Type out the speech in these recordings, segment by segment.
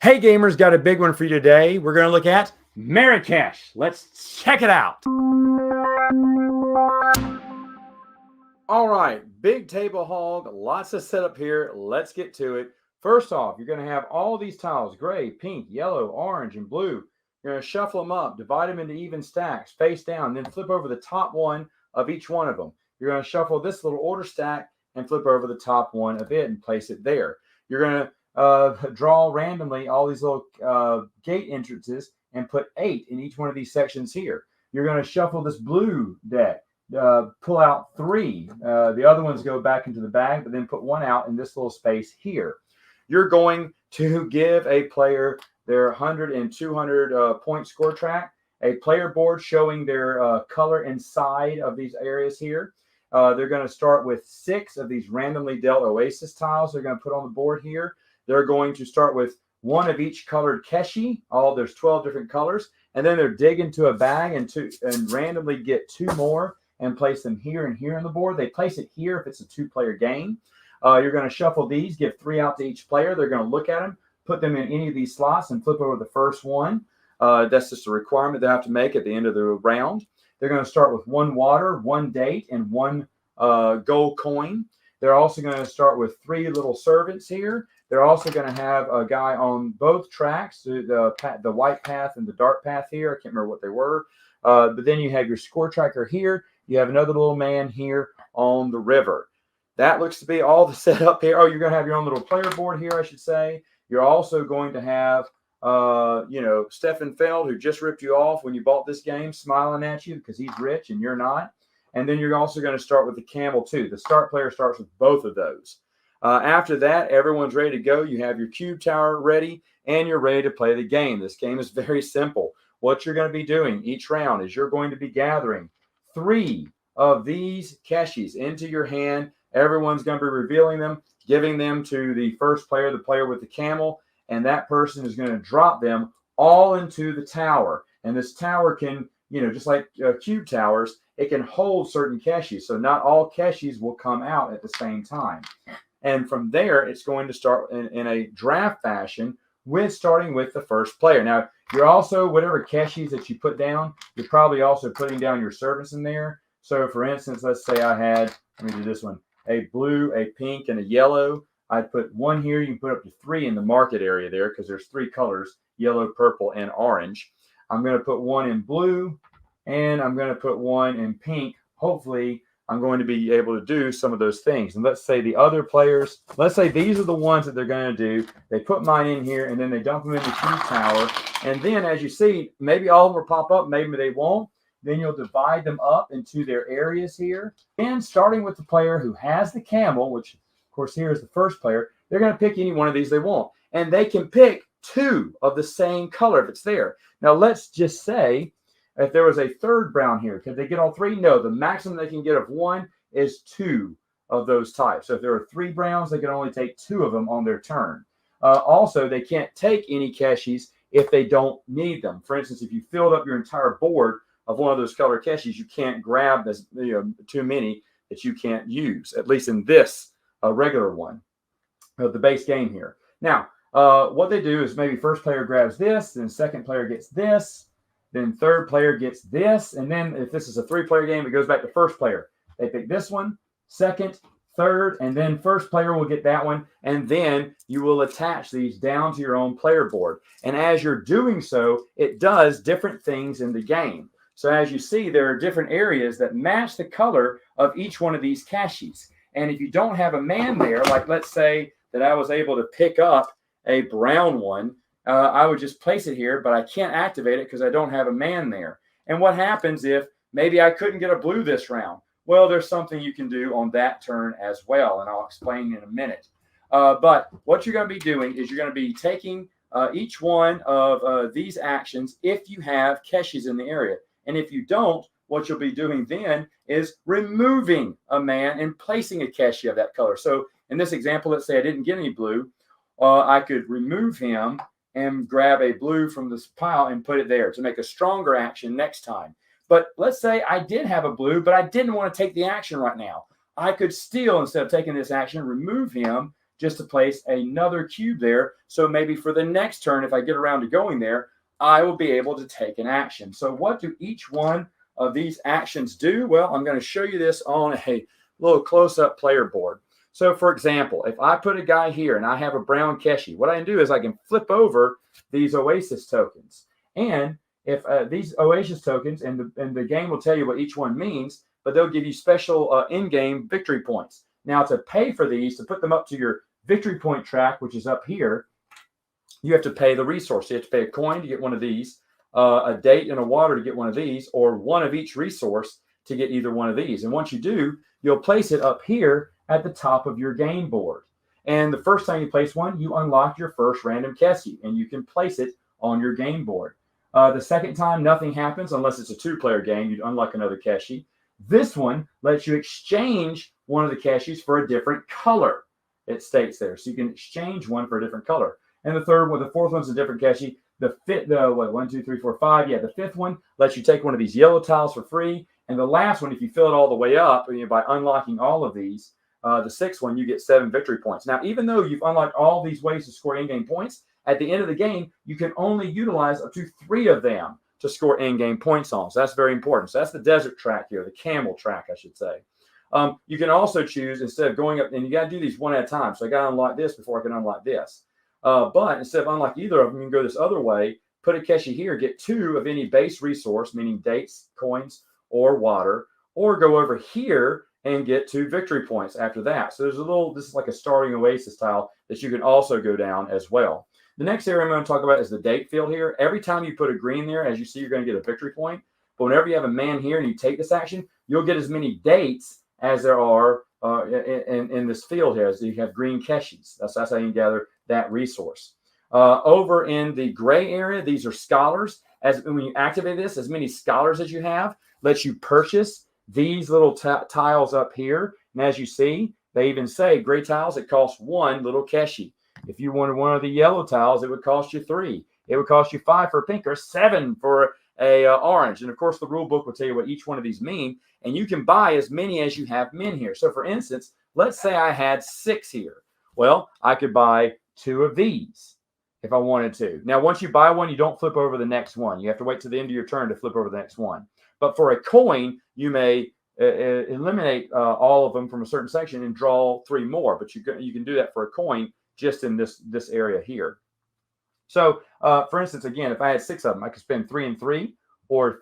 Hey gamers, got a big one for you today. We're going to look at Marrakesh. Let's check it out. All right, big table hog, lots of setup here. Let's get to it. First off, you're going to have all these tiles, gray, pink, yellow, orange, and blue. You're going to shuffle them up, divide them into even stacks, face down, then flip over the top one of each one of them. You're going to shuffle this little order stack and flip over the top one of it and place it there. You're going to draw randomly all these little gate entrances and put 8 in each one of these sections here. You're going to shuffle this blue deck. Pull out 3. The other ones go back into the bag, but then put 1 out in this little space here. You're going to give a player their 100 and 200 point score track, a player board showing their color inside of these areas here. They're going to start with 6 of these randomly dealt Oasis tiles they're going to put on the board here. They're going to start with 1 of each colored keshi. There's 12 different colors. And then they're dig into a bag and randomly get 2 more and place them here and here on the board. They place it here if it's a 2-player game. You're going to shuffle these, give 3 out to each player. They're going to look at them, put them in any of these slots, and flip over the first one. That's just a requirement they have to make at the end of the round. They're going to start with 1 water, 1 date, and 1 gold coin. They're also going to start with 3 little servants here. They're also going to have a guy on both tracks, the white path and the dark path here. I can't remember what they were. But then you have your score tracker here. You have another little man here on the river. That looks to be all the setup here. Oh, you're going to have your own little player board here, I should say. You're also going to have, Stefan Feld, who just ripped you off when you bought this game, smiling at you because he's rich and you're not. And then you're also going to start with the camel too. The start player starts with both of those. After that, everyone's ready to go. You have your cube tower ready, and you're ready to play the game. This game is very simple. What you're going to be doing each round is you're going to be gathering 3 of these keshis into your hand. Everyone's going to be revealing them, giving them to the first player, the player with the camel, and that person is going to drop them all into the tower. And this tower can, just like cube towers, it can hold certain keshis. So not all keshis will come out at the same time. And from there, it's going to start in a draft fashion starting with the first player. Now, you're also, whatever keshis that you put down, you're probably also putting down your servants in there. So, for instance, let's say I had, let me do this one, a blue, a pink, and a yellow. I'd put 1 here. You can put up to 3 in the market area there because there's 3 colors, yellow, purple, and orange. I'm going to put 1 in blue, and I'm going to put 1 in pink. Hopefully, I'm going to be able to do some of those things. And let's say the other players, let's say these are the ones that they're going to do. They put mine in here, and then they dump them in the cube tower. And then, as you see, maybe all of them will pop up, maybe they won't. Then you'll divide them up into their areas here. And starting with the player who has the camel, which, of course, here is the first player, they're going to pick any one of these they want. And they can pick 2 of the same color if it's there. Now, let's just say if there was a 3rd brown here, could they get all 3? No, the maximum they can get of 1 is 2 of those types. So if there are 3 browns, they can only take 2 of them on their turn. Also, they can't take any keshis if they don't need them. For instance, if you filled up your entire board of one of those color keshis, you can't grab too many that you can't use, at least in this regular one of the base game here. Now, what they do is maybe first player grabs this, then second player gets this, then third player gets this, and then if this is a 3-player game, it goes back to first player. They pick this one, second, third, and then first player will get that one, and then you will attach these down to your own player board. And as you're doing so, it does different things in the game. So as you see, there are different areas that match the color of each one of these keshis. And if you don't have a man there, like let's say that I was able to pick up a brown one, I would just place it here, but I can't activate it because I don't have a man there. And what happens if maybe I couldn't get a blue this round? Well, there's something you can do on that turn as well, and I'll explain in a minute. But what you're going to be doing is you're going to be taking each one of these actions if you have keshis in the area. And if you don't, what you'll be doing then is removing a man and placing a keshi of that color. So in this example, let's say I didn't get any blue. I could remove him and grab a blue from this pile and put it there to make a stronger action next time. But let's say I did have a blue, but I didn't want to take the action right now. I could still, instead of taking this action, remove him just to place another cube there. So maybe for the next turn, if I get around to going there, I will be able to take an action. So what do each one of these actions do? Well, I'm going to show you this on a little close-up player board. So for example, if I put a guy here and I have a brown Keshi, what I can do is I can flip over these Oasis tokens. And if these Oasis tokens, and the game will tell you what each one means, but they'll give you special in-game victory points. Now to pay for these, to put them up to your victory point track, which is up here, you have to pay the resource. You have to pay a coin to get one of these, a date and a water to get one of these, or one of each resource to get either one of these. And once you do, you'll place it up here at the top of your game board. And the first time you place one, you unlock your first random Keshi, and you can place it on your game board. The second time, nothing happens unless it's a two-player game. You'd unlock another Keshi. This one lets you exchange one of the Keshis for a different color. It states there, so you can exchange one for a different color. And the fourth one's a different Keshi. The fifth one lets you take one of these yellow tiles for free. And the last one, if you fill it all the way up, by unlocking all of these, the sixth one, you get 7 victory points. Now, even though you've unlocked all these ways to score in-game points, at the end of the game, you can only utilize up to 3 of them to score in-game points on. So that's very important. So that's the desert track here, the camel track, I should say. You can also choose, instead of going up, and you got to do these one at a time. So I got to unlock this before I can unlock this. But instead of unlock either of them, you can go this other way, put a Keshi here, get 2 of any base resource, meaning dates, coins, or water, or go over here and get 2 victory points after that. So this is like a starting Oasis tile that you can also go down as well. The next area I'm going to talk about is the date field here. Every time you put a green there, as you see, you're going to get a victory point. But whenever you have a man here and you take this action, you'll get as many dates as there are in this field here, as you have green Keshis. That's how you can gather that resource. Over in the gray area, these are scholars. When you activate this, as many scholars as you have lets you purchase these little tiles up here. And as you see, they even say gray tiles, it costs 1 little Keshi. If you wanted one of the yellow tiles, it would cost you 3. It would cost you 5 for a pink or 7 for a orange. And of course, the rule book will tell you what each one of these mean. And you can buy as many as you have men here. So for instance, let's say I had 6 here. Well, I could buy 2 of these if I wanted to. Now, once you buy one, you don't flip over the next one. You have to wait to the end of your turn to flip over the next one. But for a coin, you may eliminate all of them from a certain section and draw 3 more. But you can do that for a coin just in this area here. So, for instance, again, if I had 6 of them, I could spend 3 and 3, or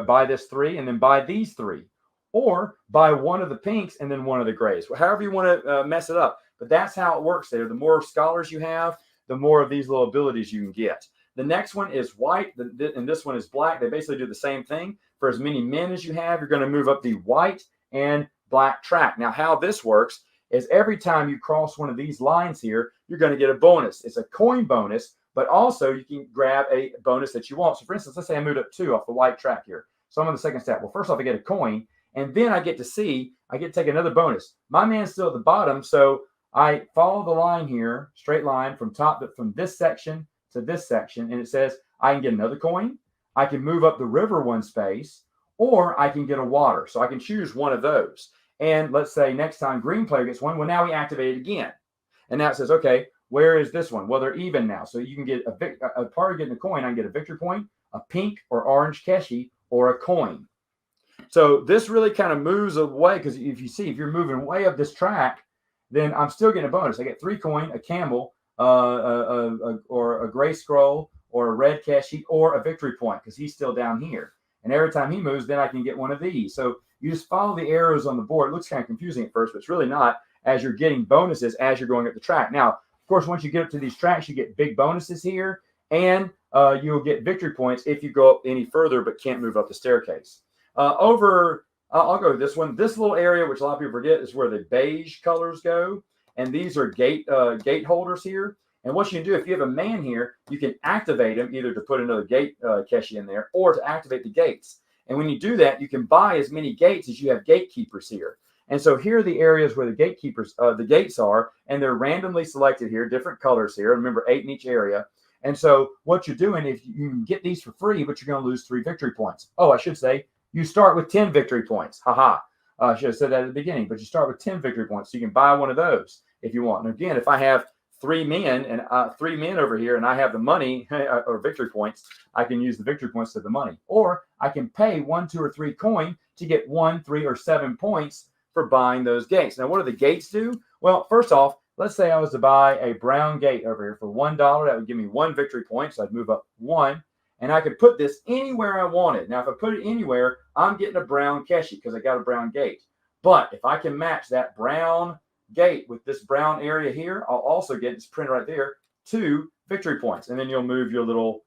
buy this 3 and then buy these 3, or buy one of the pinks and then one of the grays. However you want to mess it up. But that's how it works there. The more scholars you have, the more of these little abilities you can get. The next one is white, and this one is black. They basically do the same thing. For as many men as you have, you're going to move up the white and black track. Now, how this works is every time you cross one of these lines here, you're going to get a bonus. It's a coin bonus, but also you can grab a bonus that you want. So for instance, let's say I moved up 2 off the white track here. So I'm on the second step. Well, first off, I get a coin, and then I get to take another bonus. My man's still at the bottom, so I follow the line here, straight line from this section to this section, and it says I can get another coin, I can move up the river 1 space, or I can get a water. So I can choose one of those. And let's say next time green player gets 1, well, now we activate it again. And now it says, okay, where is this one? Well, they're even now. So you can get a part of getting a coin. I can get a victory point, a pink or orange Keshi, or a coin. So this really kind of moves away, because if you're moving way up this track, then I'm still getting a bonus. I get 3 coin, a camel, or a gray scroll, or a red Keshi, or a victory point, because he's still down here. And every time he moves, then I can get one of these. So you just follow the arrows on the board. It looks kind of confusing at first, but it's really not, as you're getting bonuses as you're going up the track. Now, of course, once you get up to these tracks, you get big bonuses here, and you'll get victory points if you go up any further but can't move up the staircase. I'll go with this one. This little area, which a lot of people forget, is where the beige colors go. And these are gate holders here. And what you can do, if you have a man here, you can activate him either to put another gate Keshi in there, or to activate the gates. And when you do that, you can buy as many gates as you have gatekeepers here. And so here are the areas where the gates are, and they're randomly selected here, different colors here. Remember, 8 in each area. And so what you're doing, if you can get these for free, but you're going to lose 3 victory points. Oh, I should say, you start with 10 victory points. I should have said that at the beginning, but you start with 10 victory points. So you can buy one of those. if you want. And again, if I have 3 men and 3 men over here, and I have the money or victory points, I can use the victory points to the money, or I can pay 1, 2, or 3 coin to get 1, 3, or 7 points for buying those gates. Now, what do the gates do? Well, first off, let's say I was to buy a brown gate over here for $1. That would give me 1 victory point, so I'd move up 1, and I could put this anywhere I wanted. Now, if I put it anywhere, I'm getting a brown keshi because I got a brown gate. But if I can match that brown gate with this brown area here, I'll also get, it's printed right there, 2 victory points. And then you'll move your little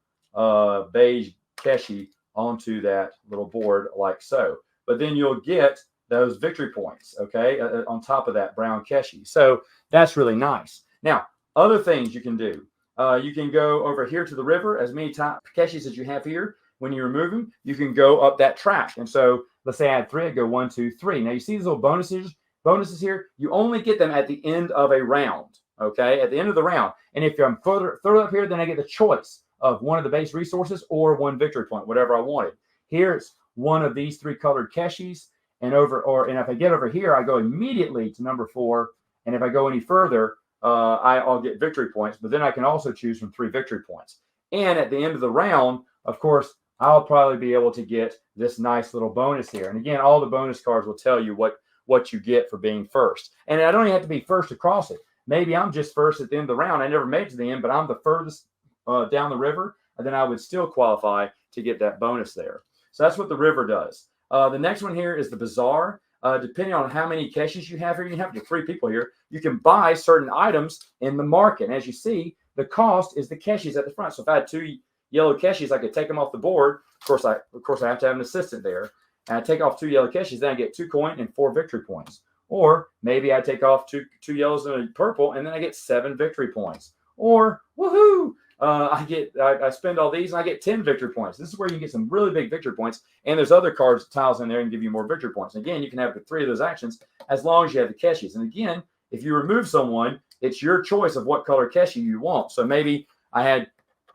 beige keshi onto that little board like so. But then you'll get those victory points, okay, on top of that brown keshi. So that's really nice. Now, other things you can do. You can go over here to the river, as many keshis as you have here. When you remove them, you can go up that track. And so let's say I had 3, I'd go 1, 2, 3. Now you see these little bonuses here, you only get them at the end of a round, okay, at the end of the round. And if I'm further up here, then I get the choice of one of the base resources or 1 victory point, whatever I wanted. Here's one of these 3 colored keshis, and if I get over here, I go immediately to number 4, and if I go any further, I'll get victory points, but then I can also choose from 3 victory points. And at the end of the round, of course, I'll probably be able to get this nice little bonus here. And again, all the bonus cards will tell you what you get for being first. And I don't even have to be first across it. Maybe I'm just first at the end of the round. I never made it to the end, but I'm the furthest down the river, and then I would still qualify to get that bonus there. So that's what the river does. The next one here is the bazaar. Depending on how many keshis you have here, you have 3 people here, you can buy certain items in the market. And as you see, the cost is the keshis at the front. So if I had 2 yellow keshis, I could take them off the board. Of course, I have to have an assistant there. And I take off 2 yellow keshis, then I get 2 coin and 4 victory points. Or maybe I take off two yellows and a purple, and then I get 7 victory points. Or woohoo! I spend all these and I get 10 victory points. This is where you can get some really big victory points. And there's other cards, tiles in there, and give you more victory points. And again, you can have the 3 of those actions as long as you have the keshis. And again, if you remove someone, it's your choice of what color keshi you want. So maybe I had,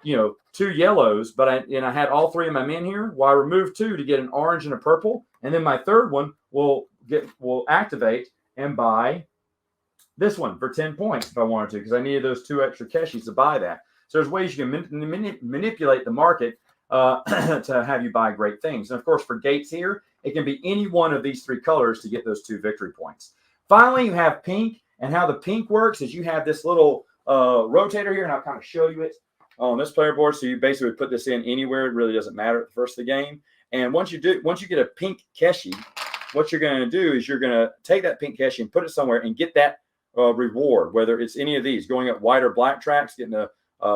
2 yellows, but I had all 3 of my men here. Well, I removed 2 to get an orange and a purple, and then my third one will activate and buy this one for 10 points if I wanted to, because I needed those 2 extra keshis to buy that. So there's ways you can manipulate the market to have you buy great things. And of course, for gates here, it can be any one of these 3 colors to get those 2 victory points. Finally, you have pink, and how the pink works is you have this little rotator here, and I'll kind of show you it on this player board. So you basically put this in anywhere. It really doesn't matter at the first of the game. And once you get a pink keshi, what you're going to do is you're going to take that pink keshi and put it somewhere and get that reward, whether it's any of these, going up white or black tracks, getting a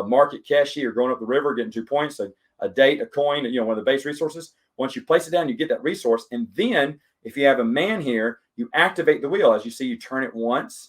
market keshi, or going up the river, getting 2 points, a date, a coin, one of the base resources. Once you place it down, you get that resource. And then if you have a man here, you activate the wheel. As you see, you turn it once.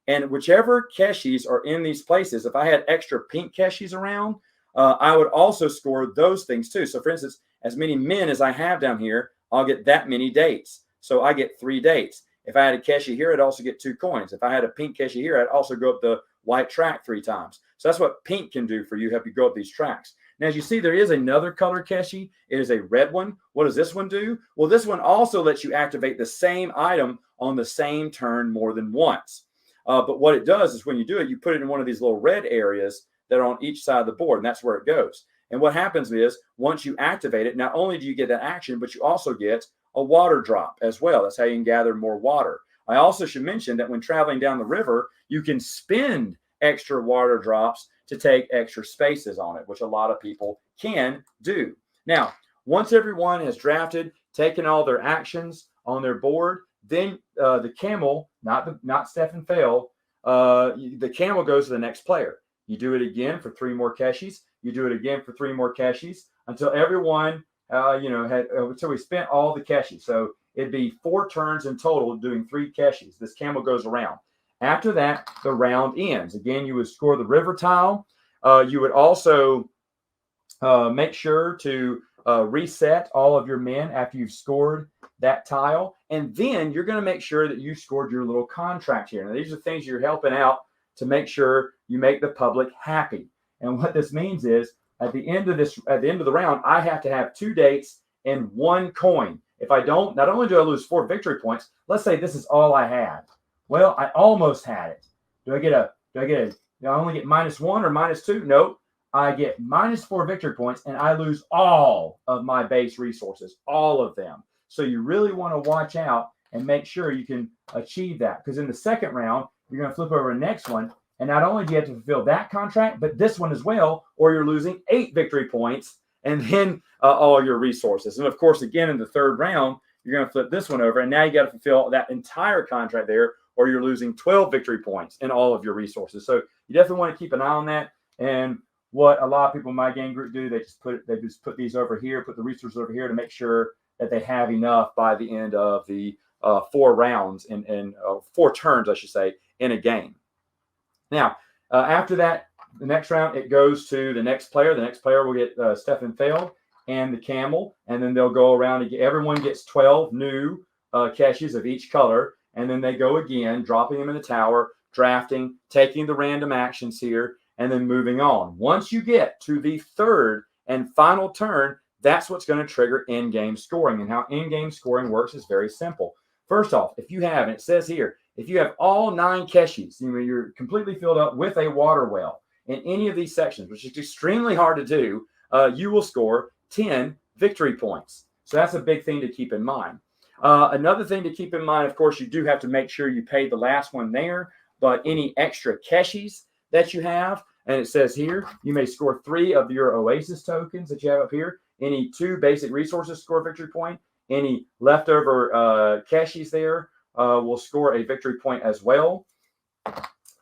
And whichever keshis are in these places, if I had extra pink keshis around, I would also score those things too. So for instance, as many men as I have down here, I'll get that many dates. So I get 3 dates. If I had a keshi here, I'd also get 2 coins. If I had a pink keshi here, I'd also go up the white track 3 times. So that's what pink can do for you, help you go up these tracks. Now, as you see, there is another color keshi. It is a red one. What does this one do? Well, this one also lets you activate the same item on the same turn more than once. But what it does is when you do it, you put it in one of these little red areas that are on each side of the board, and that's where it goes. And what happens is once you activate it, not only do you get that action, but you also get a water drop as well. That's how you can gather more water. I also should mention that when traveling down the river, you can spend extra water drops to take extra spaces on it, which a lot of people can do. Now, once everyone has drafted, taken all their actions on their board, then the camel, not Stephen Fail, the camel goes to the next player. You do it again for 3 more keshis. You do it again for 3 more keshis until everyone, until we spent all the keshis. So it'd be 4 turns in total doing 3 keshis. This camel goes around. After that, the round ends. Again, you would score the river tile. You would also make sure to reset all of your men after you've scored that tile. And then you're going to make sure that you scored your little contract here. Now, these are things you're helping out to make sure you make the public happy. And what this means is at the end of the round, I have to have 2 dates and 1 coin. If I don't only do I lose 4 victory points, let's say this is all I had. Well, I almost had it. do I only get -1 or -2? Nope. I get -4 victory points and I lose all of my base resources, all of them. So you really want to watch out and make sure you can achieve that. Because in the second round, you're going to flip over the next one. And not only do you have to fulfill that contract, but this one as well, or you're losing 8 victory points and then all your resources. And of course, again, in the third round, you're going to flip this one over. And now you got to fulfill that entire contract there, or you're losing 12 victory points in all of your resources. So you definitely want to keep an eye on that. And what a lot of people in my game group do, they just put these over here, put the resources over here to make sure that they have enough by the end of the 4 rounds and 4 turns, I should say, in a game. Now, after that, the next round, it goes to the next player. The next player will get Stefan Feld and the camel, and then they'll go around and everyone gets 12 new caches of each color, and then they go again, dropping them in the tower, drafting, taking the random actions here, and then moving on. Once you get to the third and final turn, that's what's going to trigger in-game scoring. And how in-game scoring works is very simple. First off, if you have, and it says here, if you have all 9 caches, you're completely filled up with a water well in any of these sections, which is extremely hard to do, you will score 10 victory points. So that's a big thing to keep in mind. Another thing to keep in mind, of course, you do have to make sure you pay the last one there, but any extra caches that you have, and it says here, you may score 3 of your Oasis tokens that you have up here. Any 2 basic resources score a victory point. Any leftover caches there will score a victory point as well.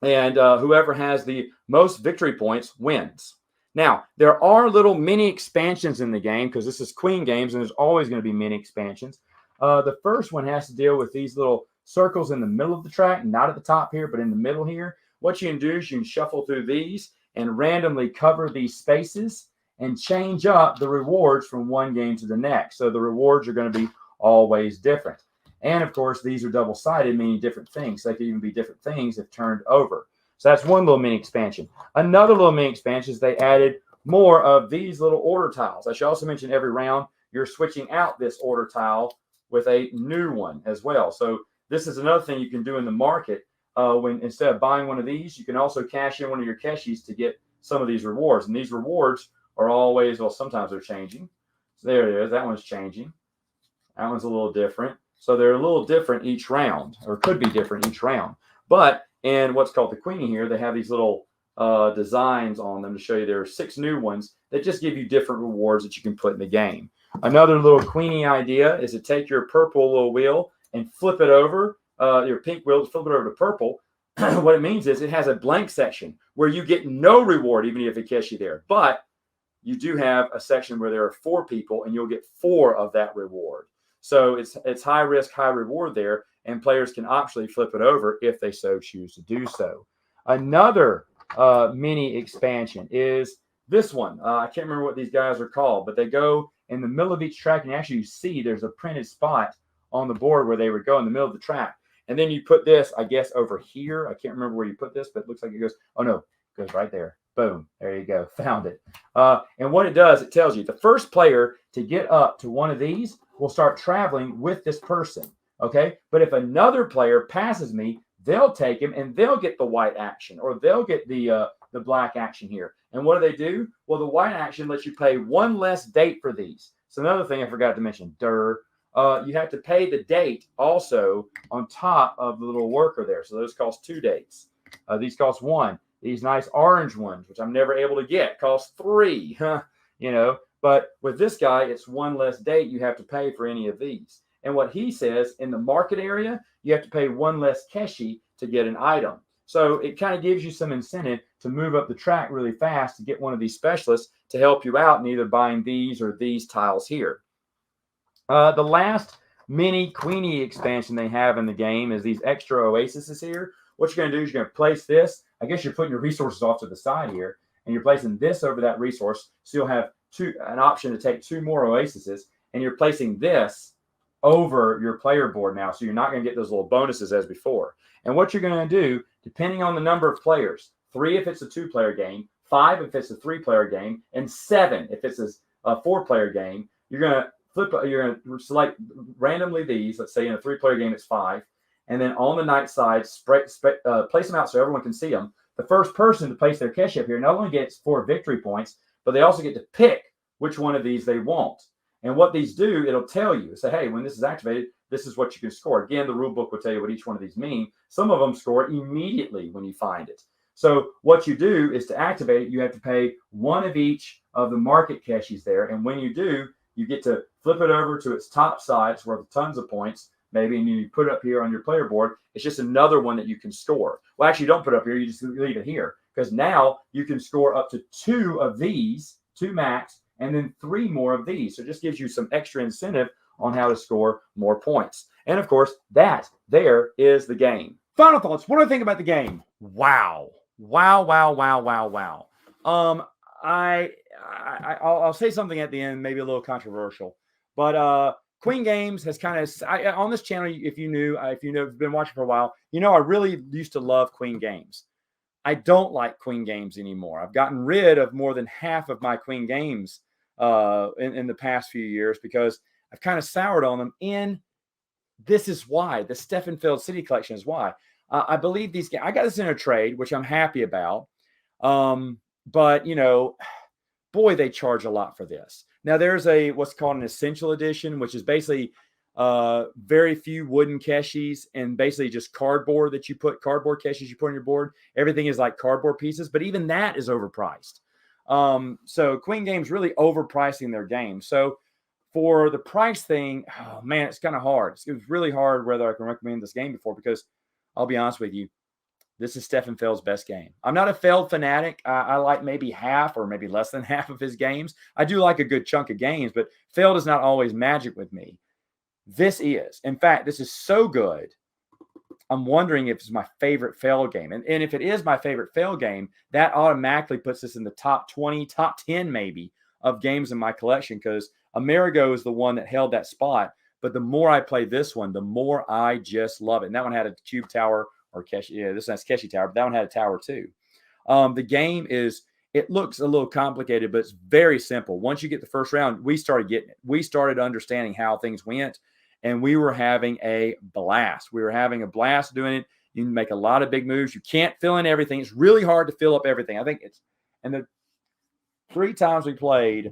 And whoever has the most victory points wins. Now, there are little mini expansions in the game because this is Queen games and there's always going to be mini expansions. The first one has to deal with these little circles in the middle of the track, not at the top here, but in the middle here. What you can do is you can shuffle through these and randomly cover these spaces and change up the rewards from one game to the next. So the rewards are going to be always different. And of course, these are double-sided, meaning different things. They could even be different things if turned over. So that's one little mini expansion. Another little mini expansion is they added more of these little order tiles. I should also mention every round you're switching out this order tile with a new one as well. So this is another thing you can do in the market. When instead of buying one of these, you can also cash in one of your caches to get some of these rewards. And these rewards are always, well, sometimes they're changing. So there it is. That one's changing. That one's a little different. So they're a little different each round, or could be different each round. But in what's called the Queenie here, they have these little designs on them to show you there are 6 new ones that just give you different rewards that you can put in the game. Another little Queenie idea is to take your purple little wheel and flip it over, your pink wheel, flip it over to purple. What it means is it has a blank section where you get no reward, even if it catches you there. But you do have a section where there are 4 people, and you'll get 4 of that reward. So it's high risk, high reward there, and players can optionally flip it over if they so choose to do so. Another mini expansion is this one. I can't remember what these guys are called, but they go in the middle of each track, and actually you see there's a printed spot on the board where they would go in the middle of the track. And then you put this, I guess, over here. I can't remember where you put this, but it looks like it goes, oh no, it goes right there. Boom. There you go. Found it. And what it does, it tells you the first player to get up to one of these will start traveling with this person. Okay. But if another player passes me, they'll take him and they'll get the white action, or they'll get the black action here. And what do? Well, the white action lets you pay 1 less date for these. So another thing I forgot to mention, you have to pay the date also on top of the little worker there. So those cost 2 dates. These cost 1. These nice orange ones, which I'm never able to get, cost 3. But with this guy, it's 1 less date you have to pay for any of these. And what he says, in the market area, you have to pay 1 less keshi to get an item. So it kind of gives you some incentive to move up the track really fast to get one of these specialists to help you out in either buying these or these tiles here. The last mini Queenie expansion they have in the game is these extra oases here. What you're going to do is you're going to place this. I guess you're putting your resources off to the side here, and you're placing this over that resource. So you'll have an option to take 2 more oases, and you're placing this over your player board now. So you're not going to get those little bonuses as before. And what you're going to do, depending on the number of players, 3 if it's a 2-player game, 5 if it's a 3-player game, and 7 if it's a 4-player game, you're going to select randomly these. Let's say in a 3-player game, it's 5. and then on the night side, place them out so everyone can see them. The first person to place their keshi up here not only gets 4 victory points, but they also get to pick which one of these they want. And what these do, it'll tell you. Say, hey, when this is activated, this is what you can score. Again, the rule book will tell you what each one of these mean. Some of them score immediately when you find it. So what you do is to activate it, you have to pay 1 of each of the market keshis there. And when you do, you get to flip it over to its top side. It's worth tons of points, maybe, and you put it up here on your player board. It's just another one that you can score. Well, actually, you don't put it up here. You just leave it here because now you can score up to 2 of these, 2 max, and then 3 more of these. So it just gives you some extra incentive on how to score more points. And of course, that there is the game. Final thoughts. What do I think about the game? Wow. I'll say something at the end, maybe a little controversial, but Queen Games has kind of on this channel. If you've been watching for a while, I really used to love Queen Games. I don't like Queen Games anymore. I've gotten rid of more than half of my Queen Games in the past few years because I've kind of soured on them. And this is why the Steffenfeld City Collection is why. I believe these games. I got this in a trade, which I'm happy about. But boy, they charge a lot for this. Now there's what's called an essential edition, which is basically very few wooden keshis and basically just cardboard keshis you put on your board. Everything is like cardboard pieces, but even that is overpriced. So Queen Games really overpricing their game. So for the price thing, oh man, it's kind of hard. It was really hard whether I can recommend this game before, because I'll be honest with you, this is Steffenfeld's best game. I'm not a Feld fanatic. I like maybe half or maybe less than half of his games. I do like a good chunk of games, but Feld is not always magic with me. This is. In fact, this is so good, I'm wondering if it's my favorite Feld game. And if it is my favorite Feld game, that automatically puts this in the top 20, top 10 maybe of games in my collection, because Amerigo is the one that held that spot. But the more I play this one, the more I just love it. And that one had a cube tower or keshi. Yeah, this one's keshi tower, but that one had a tower too. The game it looks a little complicated, but it's very simple. Once you get the first round, we started getting it. We started understanding how things went, and we were having a blast. We were having a blast doing it. You can make a lot of big moves. You can't fill in everything. It's really hard to fill up everything. I think and the 3 times we played,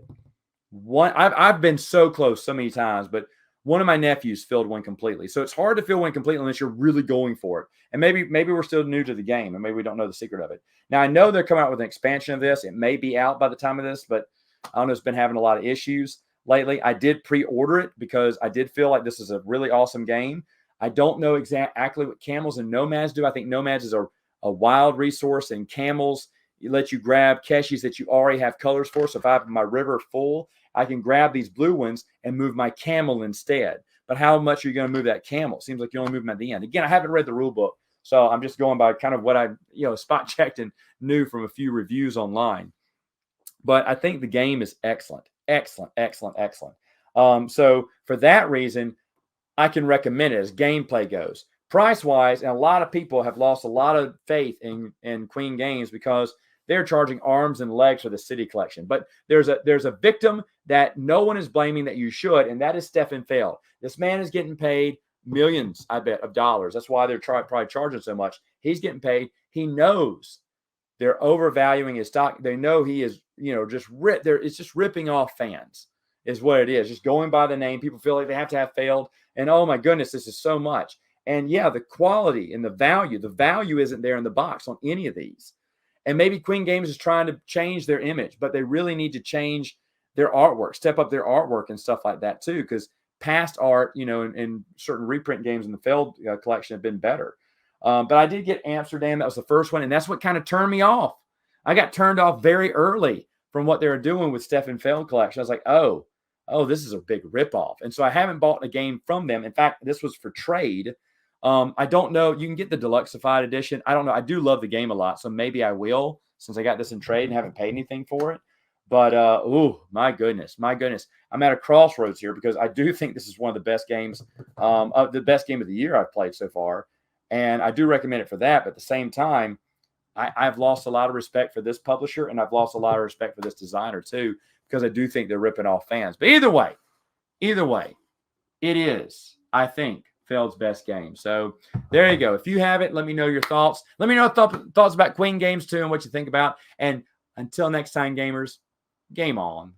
I've been so close so many times, but one of my nephews filled one completely. So it's hard to fill one completely unless you're really going for it. And maybe we're still new to the game, and maybe we don't know the secret of it. Now, I know they're coming out with an expansion of this. It may be out by the time of this, but I don't know, it's been having a lot of issues lately. I did pre-order it because I did feel like this is a really awesome game. I don't know exactly what camels and nomads do. I think nomads is a wild resource, and camels let you grab keshis that you already have colors for. So if I have my river full, I can grab these blue ones and move my camel instead. But how much are you going to move that camel? It seems like you only move them at the end. Again, I haven't read the rule book, so I'm just going by kind of what I spot checked and knew from a few reviews online. But I think the game is excellent. So for that reason, I can recommend it as gameplay goes. Price-wise, and a lot of people have lost a lot of faith in Queen Games because they're charging arms and legs for the city collection. But there's a victim that no one is blaming that you should, and that is Steffenfeld. This man is getting paid millions, I bet, of dollars. That's why they're probably charging so much. He's getting paid. He knows they're overvaluing his stock. They know he is, it's just ripping off fans is what it is. Just going by the name. People feel like they have to have Feld. And oh my goodness, this is so much. And yeah, the quality and the value isn't there in the box on any of these. And maybe Queen Games is trying to change their image, but they really need to change their artwork, step up their artwork and stuff like that too, because past art, in certain reprint games in the Feld collection have been better. But I did get Amsterdam. That was the first one, and that's what kind of turned me off. I got turned off very early from what they were doing with Steffenfeld collection. I was like, oh, this is a big ripoff. And so I haven't bought a game from them. In fact, this was for trade. I don't know. You can get the Deluxeified edition. I don't know. I do love the game a lot, so maybe I will, since I got this in trade and haven't paid anything for it. But, my goodness. I'm at a crossroads here because I do think this is one of the best games, the best game of the year I've played so far. And I do recommend it for that. But at the same time, I've lost a lot of respect for this publisher, and I've lost a lot of respect for this designer too, because I do think they're ripping off fans. But either way, it is, I think, Feld's best game. So there you go. If you have it, let me know your thoughts. Let me know thoughts about queen games too and what you think about. And until next time, gamers, game on.